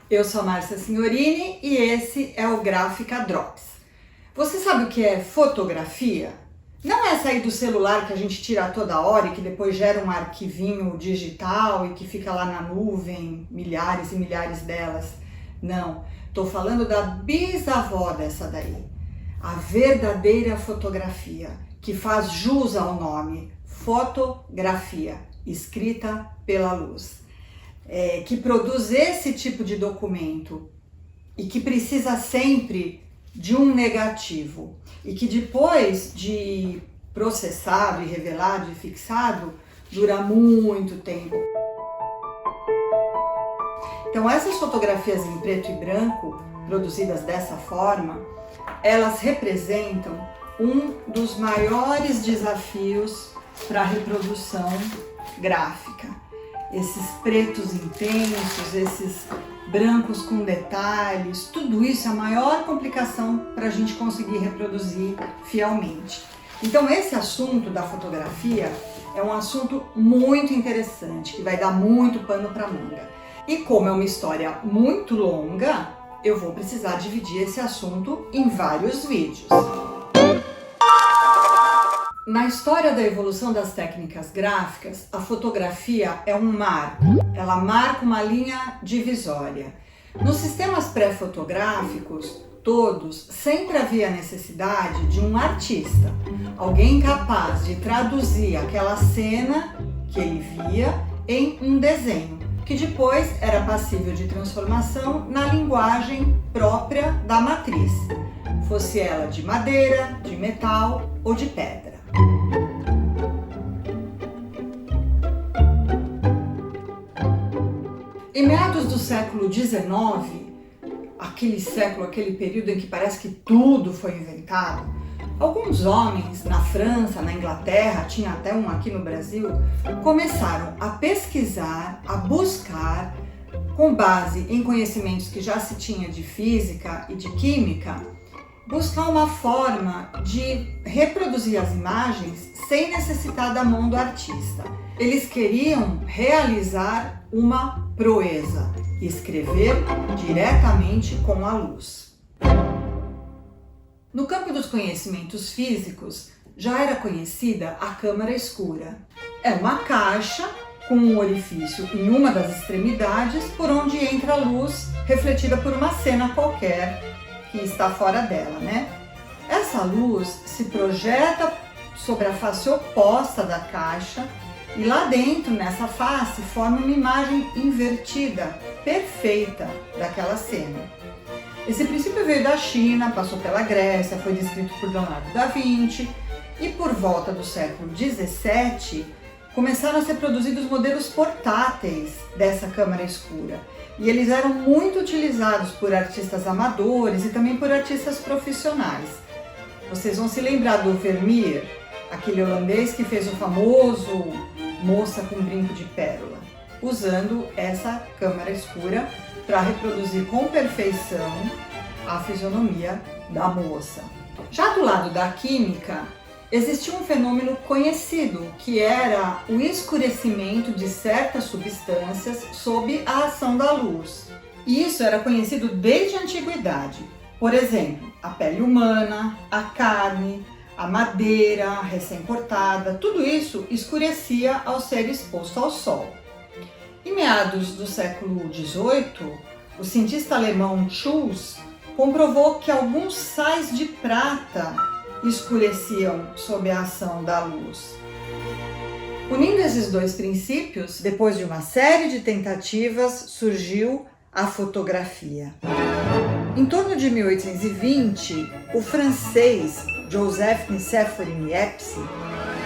Eu sou a Márcia Signorini e esse é o Gráfica Drops. Você sabe o que é fotografia? Não é sair do celular que a gente tira toda hora e que depois gera um arquivinho digital e que fica lá na nuvem, milhares e milhares delas. Não, estou falando da bisavó dessa daí. A verdadeira fotografia, que faz jus ao nome, fotografia, escrita pela luz. Que produz esse tipo de documento e que precisa sempre de um negativo e que depois de processado e revelado e fixado dura muito tempo. Então essas fotografias em preto e branco, produzidas dessa forma, elas representam um dos maiores desafios para a reprodução gráfica. Esses pretos intensos, esses brancos com detalhes, tudo isso é a maior complicação para a gente conseguir reproduzir fielmente. Então esse assunto da fotografia é um assunto muito interessante, que vai dar muito pano para manga. E como é uma história muito longa, eu vou precisar dividir esse assunto em vários vídeos. Na história da evolução das técnicas gráficas, a fotografia é um marco, ela marca uma linha divisória. Nos sistemas pré-fotográficos, todos, sempre havia a necessidade de um artista, alguém capaz de traduzir aquela cena que ele via em um desenho, que depois era passível de transformação na linguagem própria da matriz, fosse ela de madeira, de metal ou de pedra. Em meados do século XIX, aquele período em que parece que tudo foi inventado, alguns homens na França, na Inglaterra, tinha até um aqui no Brasil, começaram a pesquisar, a buscar, com base em conhecimentos que já se tinha de física e de química, buscar uma forma de reproduzir as imagens sem necessitar da mão do artista. Eles queriam realizar uma proeza, escrever diretamente com a luz. No campo dos conhecimentos físicos, já era conhecida a câmara escura. É uma caixa com um orifício em uma das extremidades por onde entra a luz refletida por uma cena qualquer que está fora dela, né? Essa luz se projeta sobre a face oposta da caixa e lá dentro, nessa face, forma uma imagem invertida, perfeita daquela cena. Esse princípio veio da China, passou pela Grécia, foi descrito por Leonardo da Vinci e por volta do século XVII começaram a ser produzidos modelos portáteis dessa câmara escura. E eles eram muito utilizados por artistas amadores e também por artistas profissionais. Vocês vão se lembrar do Vermeer, aquele holandês que fez o famoso Moça com Brinco de Pérola, usando essa câmara escura para reproduzir com perfeição a fisionomia da moça. Já do lado da química, existia um fenômeno conhecido, que era o escurecimento de certas substâncias sob a ação da luz. E isso era conhecido desde a antiguidade. Por exemplo, a pele humana, a carne, a madeira recém-cortada, tudo isso escurecia ao ser exposto ao sol. Em meados do século XVIII, o cientista alemão Schulz comprovou que alguns sais de prata escureciam sob a ação da luz. Unindo esses dois princípios, depois de uma série de tentativas, surgiu a fotografia. Em torno de 1820, o francês Joseph Nicéphore Niepce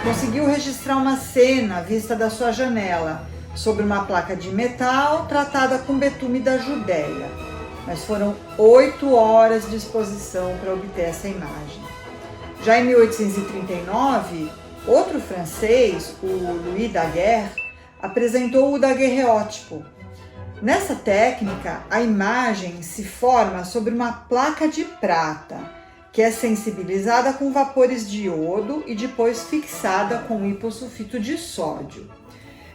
conseguiu registrar uma cena vista da sua janela sobre uma placa de metal tratada com betume da Judéia. Mas foram 8 horas de exposição para obter essa imagem. Já em 1839, outro francês, o Louis Daguerre, apresentou o daguerreótipo. Nessa técnica, a imagem se forma sobre uma placa de prata, que é sensibilizada com vapores de iodo e depois fixada com hipossulfito de sódio.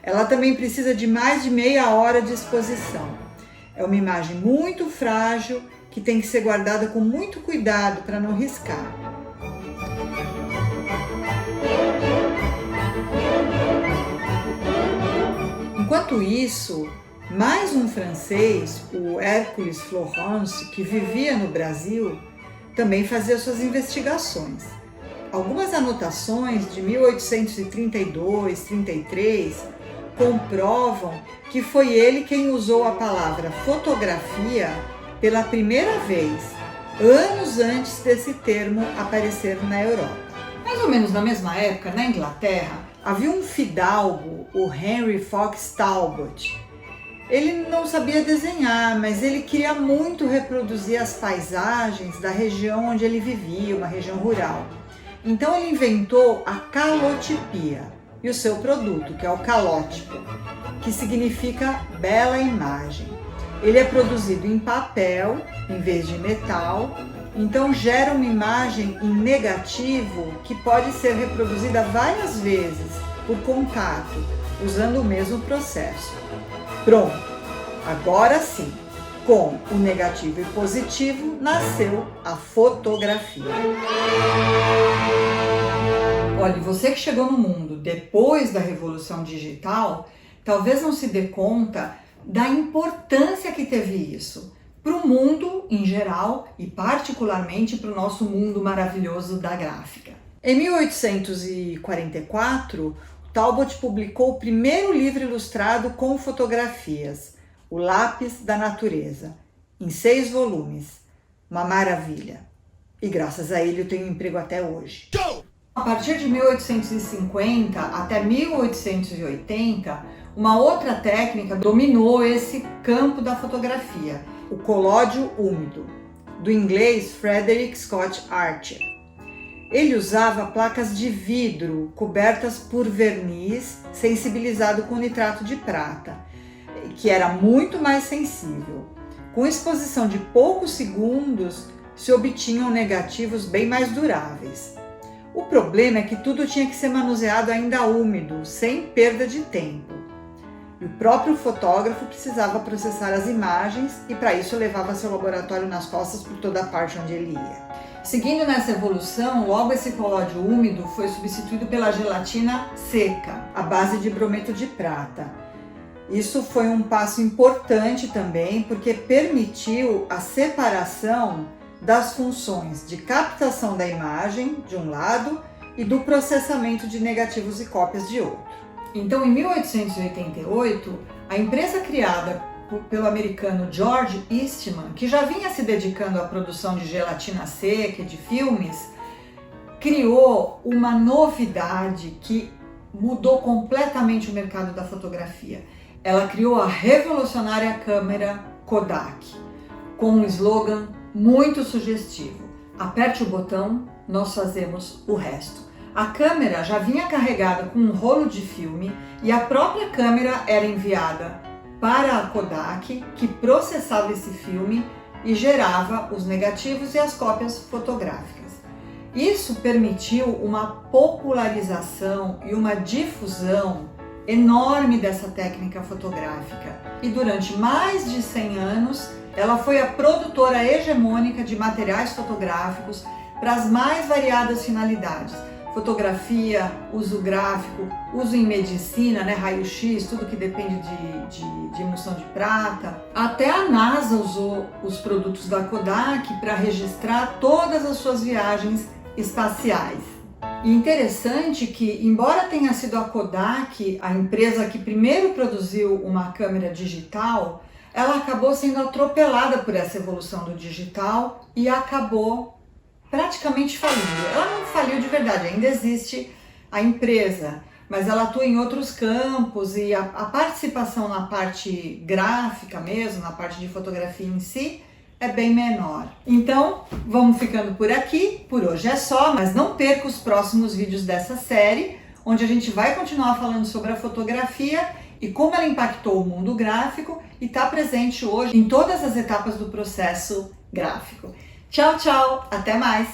Ela também precisa de mais de meia hora de exposição. É uma imagem muito frágil que tem que ser guardada com muito cuidado para não riscar. Enquanto isso, mais um francês, o Hercules Florence, que vivia no Brasil, também fazia suas investigações. Algumas anotações de 1832, 33 comprovam que foi ele quem usou a palavra fotografia pela primeira vez, anos antes desse termo aparecer na Europa. Mais ou menos na mesma época, na Inglaterra, havia um fidalgo, o Henry Fox Talbot. Ele não sabia desenhar, mas ele queria muito reproduzir as paisagens da região onde ele vivia, uma região rural. Então ele inventou a calotipia e o seu produto, que é o calótipo, que significa bela imagem. Ele é produzido em papel em vez de metal, então gera uma imagem em negativo que pode ser reproduzida várias vezes por contato, usando o mesmo processo. Pronto! Agora sim, com o negativo e positivo, nasceu a fotografia. Olha, você que chegou no mundo depois da Revolução Digital, talvez não se dê conta da importância que teve isso para o mundo em geral e particularmente para o nosso mundo maravilhoso da gráfica. Em 1844, Talbot publicou o primeiro livro ilustrado com fotografias, O Lápis da Natureza, em 6 volumes. Uma maravilha. E graças a ele eu tenho emprego até hoje. A partir de 1850 até 1880, uma outra técnica dominou esse campo da fotografia, o colódio úmido, do inglês Frederick Scott Archer. Ele usava placas de vidro cobertas por verniz sensibilizado com nitrato de prata, que era muito mais sensível. Com exposição de poucos segundos, se obtinham negativos bem mais duráveis. O problema é que tudo tinha que ser manuseado ainda úmido, sem perda de tempo. E o próprio fotógrafo precisava processar as imagens e para isso levava seu laboratório nas costas por toda a parte onde ele ia. Seguindo nessa evolução, logo esse colódio úmido foi substituído pela gelatina seca, à base de brometo de prata. Isso foi um passo importante também, porque permitiu a separação das funções de captação da imagem, de um lado, e do processamento de negativos e cópias de outro. Então, em 1888, a empresa criada pelo americano George Eastman, que já vinha se dedicando à produção de gelatina seca e de filmes, criou uma novidade que mudou completamente o mercado da fotografia. Ela criou a revolucionária câmera Kodak, com um slogan muito sugestivo: aperte o botão, nós fazemos o resto. A câmera já vinha carregada com um rolo de filme e a própria câmera era enviada para a Kodak, que processava esse filme e gerava os negativos e as cópias fotográficas. Isso permitiu uma popularização e uma difusão enorme dessa técnica fotográfica. E durante mais de 100 anos, ela foi a produtora hegemônica de materiais fotográficos para as mais variadas finalidades. Fotografia, uso gráfico, uso em medicina, raio-x, tudo que depende de emulsão de prata. Até a NASA usou os produtos da Kodak para registrar todas as suas viagens espaciais. E interessante que, embora tenha sido a Kodak a empresa que primeiro produziu uma câmera digital, ela acabou sendo atropelada por essa evolução do digital e acabou praticamente falindo. Ela não faliu de verdade, ainda existe a empresa, mas ela atua em outros campos e a participação na parte gráfica mesmo, na parte de fotografia em si, é bem menor. Então, vamos ficando por aqui. Por hoje é só, mas não perca os próximos vídeos dessa série, onde a gente vai continuar falando sobre a fotografia e como ela impactou o mundo gráfico e está presente hoje em todas as etapas do processo gráfico. Tchau, tchau! Até mais!